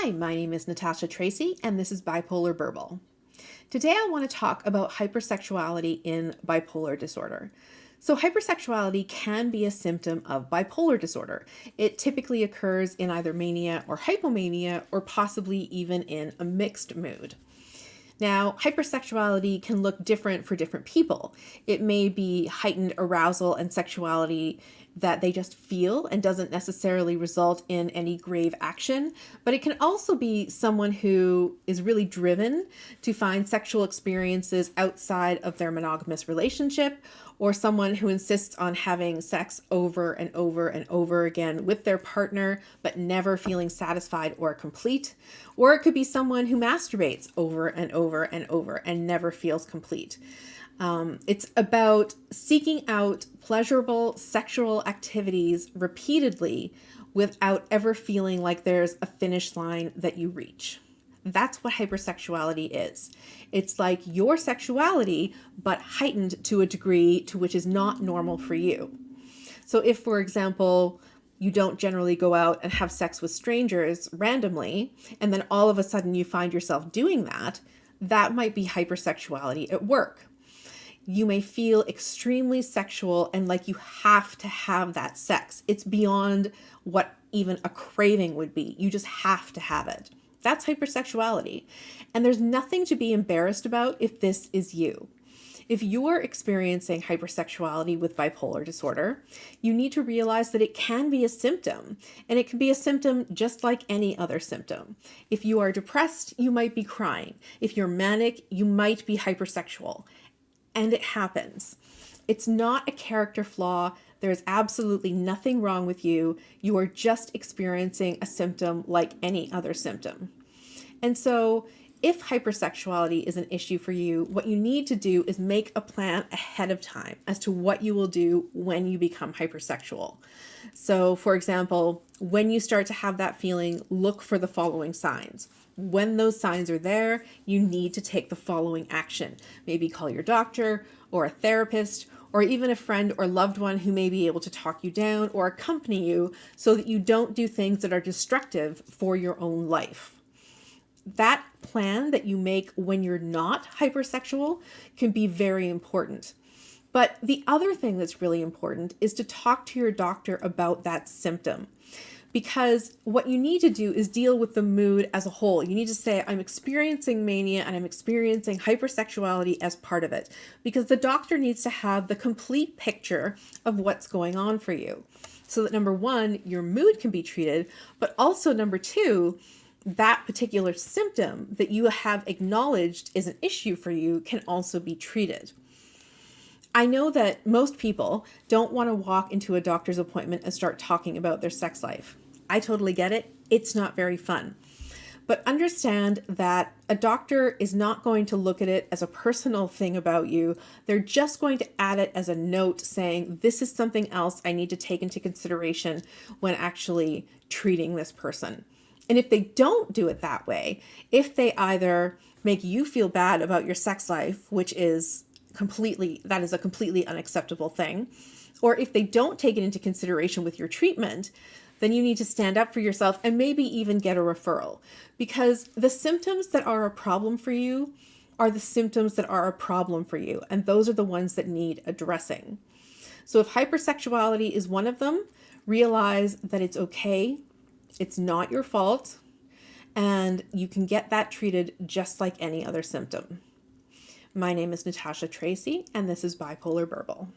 Hi, my name is Natasha Tracy, and this is Bipolar Burble. Today I want to talk about hypersexuality in bipolar disorder. So hypersexuality can be a symptom of bipolar disorder. It typically occurs in either mania or hypomania, or possibly even in a mixed mood. Now, hypersexuality can look different for different people. It may be heightened arousal and sexuality that they just feel and doesn't necessarily result in any grave action, but it can also be someone who is really driven to find sexual experiences outside of their monogamous relationship, or someone who insists on having sex over and over and over again with their partner, but never feeling satisfied or complete. Or it could be someone who masturbates over and over and over and never feels complete. It's about seeking out pleasurable sexual activities repeatedly without ever feeling like there's a finish line that you reach. That's what hypersexuality is. It's like your sexuality, but heightened to a degree to which is not normal for you. So if, for example, you don't generally go out and have sex with strangers randomly, and then all of a sudden you find yourself doing that, that might be hypersexuality at work. You may feel extremely sexual and like you have to have that sex. It's beyond what even a craving would be. You just have to have it. That's hypersexuality. And there's nothing to be embarrassed about if this is you. If you're experiencing hypersexuality with bipolar disorder, you need to realize that it can be a symptom, and it can be a symptom just like any other symptom. If you are depressed, you might be crying. If you're manic, you might be hypersexual. And it happens. It's not a character flaw. There's absolutely nothing wrong with you. You are just experiencing a symptom like any other symptom. And so if hypersexuality is an issue for you, what you need to do is make a plan ahead of time as to what you will do when you become hypersexual. So, for example, when you start to have that feeling, look for the following signs. When those signs are there, you need to take the following action. Maybe call your doctor or a therapist, or even a friend or loved one who may be able to talk you down or accompany you so that you don't do things that are destructive for your own life. That plan that you make when you're not hypersexual can be very important. But the other thing that's really important is to talk to your doctor about that symptom. Because what you need to do is deal with the mood as a whole. You need to say, I'm experiencing mania and I'm experiencing hypersexuality as part of it. Because the doctor needs to have the complete picture of what's going on for you. So that number one, your mood can be treated, but also number two, that particular symptom that you have acknowledged is an issue for you can also be treated. I know that most people don't want to walk into a doctor's appointment and start talking about their sex life. I totally get it. It's not very fun. But understand that a doctor is not going to look at it as a personal thing about you. They're just going to add it as a note saying, this is something else I need to take into consideration when actually treating this person. And if they don't do it that way, if they either make you feel bad about your sex life, which is that is a completely unacceptable thing, or if they don't take it into consideration with your treatment, then you need to stand up for yourself and maybe even get a referral. Because the symptoms that are a problem for you are the symptoms that are a problem for you. And those are the ones that need addressing. So if hypersexuality is one of them, realize that it's okay. It's not your fault. And you can get that treated just like any other symptom. My name is Natasha Tracy, and this is Bipolar Burble.